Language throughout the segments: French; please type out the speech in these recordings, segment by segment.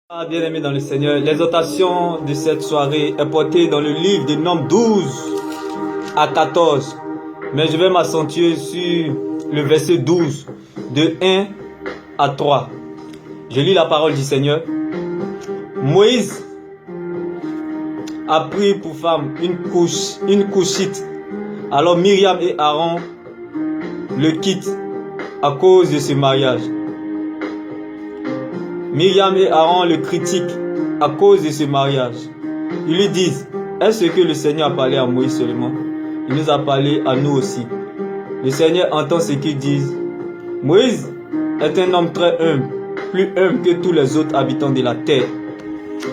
Bien-aimés dans le Seigneur, l'exhortation de cette soirée est portée dans le livre de Nombres 12 à 14. Mais je vais m'accentuer sur le verset 12, de 1 à 3. Je lis la parole du Seigneur. Moïse a pris pour femme une couchite. Alors Myriam et Aaron le quittent à cause de ce mariage. Myriam et Aaron le critiquent à cause de ce mariage. Ils lui disent, est-ce que le Seigneur a parlé à Moïse seulement? Il nous a parlé à nous aussi. Le Seigneur entend ce qu'ils disent. Moïse est un homme très humble, plus humble que tous les autres habitants de la terre.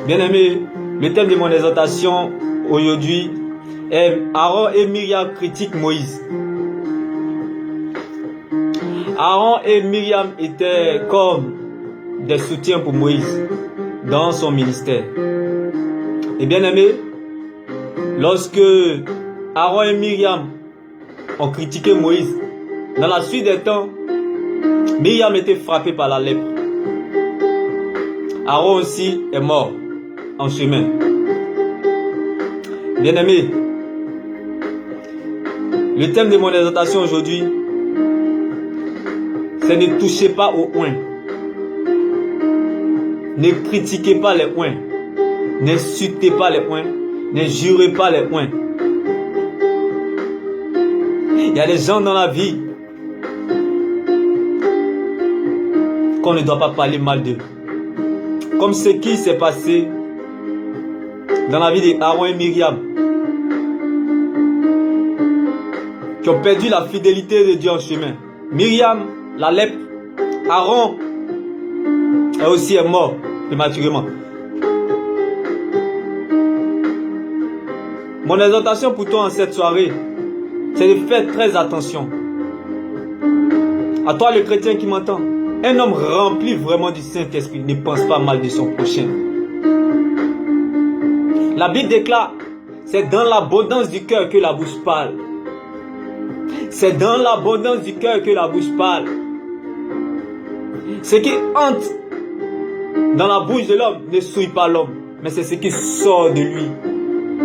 Bien-aimés, le thème de mon exhortation aujourd'hui est Aaron et Myriam critiquent Moïse. Aaron et Myriam étaient comme des soutiens pour Moïse dans son ministère. Et bien aimé, lorsque Aaron et Myriam ont critiqué Moïse, dans la suite des temps, Myriam était frappée par la lèpre. Aaron aussi est mort en chemin. Bien aimé, le thème de mon exhortation aujourd'hui, c'est ne touchez pas au oint. Ne critiquez pas les oints. N'insultez pas les oints. Ne jurez pas les oints. Il y a des gens dans la vie qu'on ne doit pas parler mal d'eux. Comme ce qui s'est passé dans la vie d'Aaron et Myriam, qui ont perdu la fidélité de Dieu en chemin. Myriam, la lèpre. Aaron aussi est mort prématurément. Mon exhortation pour toi en cette soirée, c'est de faire très attention. À toi le chrétien qui m'entend, un homme rempli vraiment du Saint-Esprit ne pense pas mal de son prochain. La Bible déclare, c'est dans l'abondance du cœur que la bouche parle. C'est dans l'abondance du cœur que la bouche parle. Ce qui entre dans la bouche de l'homme ne souille pas l'homme, mais c'est ce qui sort de lui.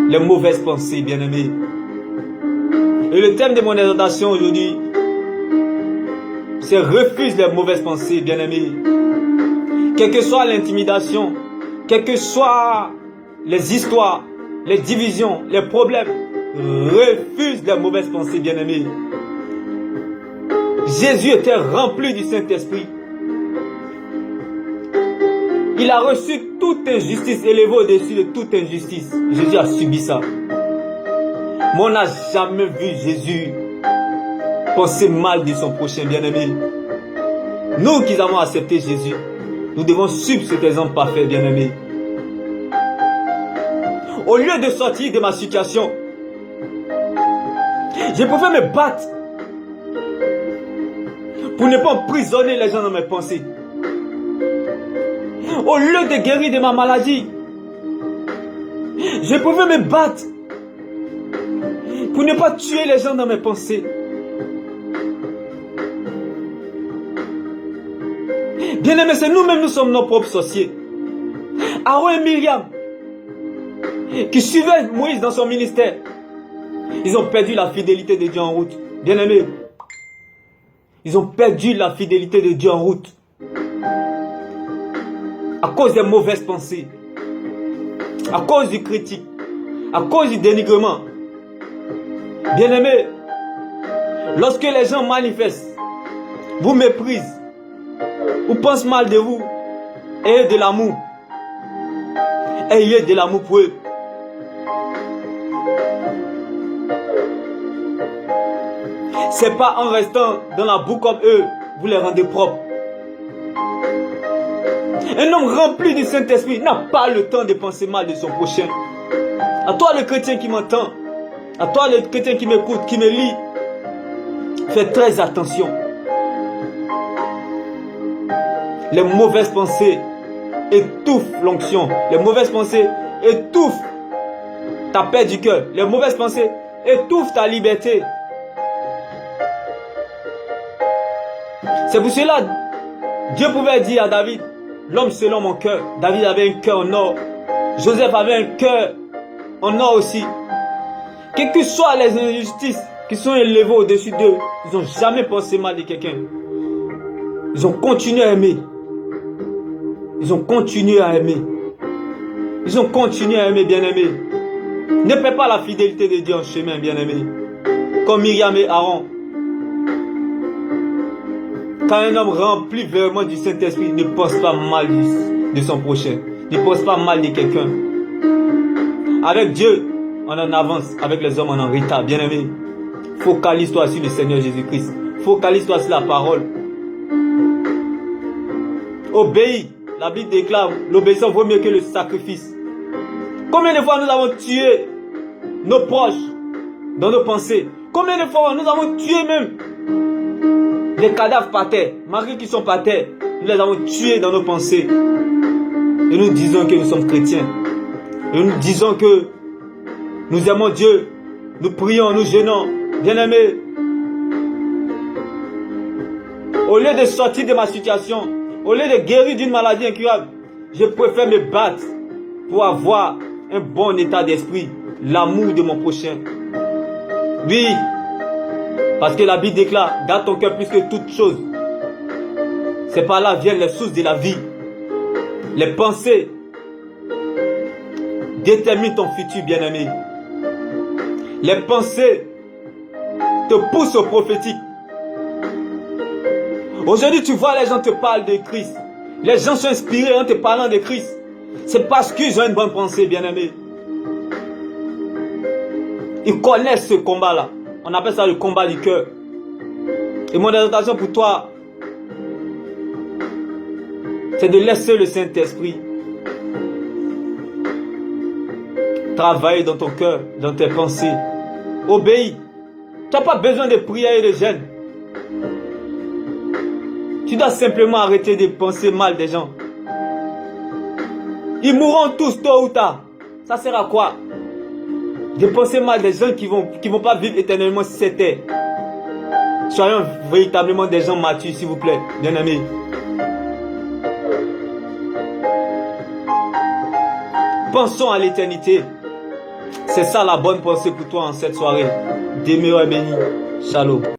Les mauvaises pensées, bien-aimés. Et le thème de mon exhortation aujourd'hui, c'est refuse les mauvaises pensées, bien-aimés. Quelle que soit l'intimidation, quelles que soient les histoires, les divisions, les problèmes, refuse les mauvaises pensées, bien-aimés. Jésus était rempli du Saint-Esprit. Il a reçu toute injustice, élevé au-dessus de toute injustice. Jésus a subi ça. Mais on n'a jamais vu Jésus penser mal de son prochain, bien-aimé. Nous qui avons accepté Jésus, nous devons suivre cet exemple parfait, bien-aimé. Au lieu de sortir de ma situation, je pouvais me battre pour ne pas emprisonner les gens dans mes pensées. Au lieu de guérir de ma maladie, je pouvais me battre pour ne pas tuer les gens dans mes pensées. Bien aimé, c'est nous-mêmes, nous sommes nos propres sorciers. Aaron et Myriam, qui suivaient Moïse dans son ministère, ils ont perdu la fidélité de Dieu en route. Bien aimé, ils ont perdu la fidélité de Dieu en route. À cause des mauvaises pensées, à cause du critique, à cause du dénigrement. Bien-aimés, lorsque les gens manifestent, vous méprisent, ou pensent mal de vous, ayez de l'amour. Ayez de l'amour pour eux. C'est pas en restant dans la boue comme eux, vous les rendez propres. Un homme rempli du Saint-Esprit n'a pas le temps de penser mal de son prochain. À toi le chrétien qui m'entend, à toi le chrétien qui m'écoute, qui me lit, fais très attention. Les mauvaises pensées étouffent l'onction. Les mauvaises pensées étouffent ta paix du cœur. Les mauvaises pensées étouffent ta liberté. C'est pour cela Dieu pouvait dire à David, l'homme selon mon cœur. David avait un cœur en or. Joseph avait un cœur en or aussi. Quelles que soient les injustices qui sont élevées au-dessus d'eux, ils n'ont jamais pensé mal de quelqu'un. Ils ont continué à aimer. Ils ont continué à aimer. Ils ont continué à aimer, bien-aimés. Ne perds pas la fidélité de Dieu en chemin, bien-aimés. Comme Myriam et Aaron. Quand un homme rempli vraiment du Saint-Esprit ne pense pas mal de son prochain. Ne pense pas mal de quelqu'un. Avec Dieu, on en avance. Avec les hommes, on en retard. Bien-aimé, focalise-toi sur le Seigneur Jésus-Christ. Focalise-toi sur la parole. Obéis. La Bible déclare, l'obéissance vaut mieux que le sacrifice. Combien de fois nous avons tué nos proches dans nos pensées? Combien de fois nous avons tué même des cadavres par terre, malgré qu'ils sont par terre, nous les avons tués dans nos pensées. Et nous disons que nous sommes chrétiens. Et nous disons que nous aimons Dieu. Nous prions, nous jeûnons. Bien-aimés, au lieu de sortir de ma situation, au lieu de guérir d'une maladie incurable, je préfère me battre pour avoir un bon état d'esprit, l'amour de mon prochain. Oui, parce que la Bible déclare, garde ton cœur plus que toute chose. C'est par là viennent les sources de la vie. Les pensées déterminent ton futur, bien-aimé. Les pensées te poussent au prophétique. Aujourd'hui, tu vois, les gens te parlent de Christ. Les gens sont inspirés en te parlant de Christ. C'est parce qu'ils ont une bonne pensée, bien-aimé. Ils connaissent ce combat-là. On appelle ça le combat du cœur. Et mon exhortation pour toi, c'est de laisser le Saint-Esprit travailler dans ton cœur, dans tes pensées. Obéis. Tu n'as pas besoin de prière et de jeûne. Tu dois simplement arrêter de penser mal des gens. Ils mourront tous tôt ou tard. Ça sert à quoi? De penser mal des gens qui vont pas vivre éternellement sur cette terre. Soyons véritablement des gens matures, s'il vous plaît, bien-aimés. Pensons à l'éternité. C'est ça la bonne pensée pour toi en cette soirée. Demeure béni. Shalom.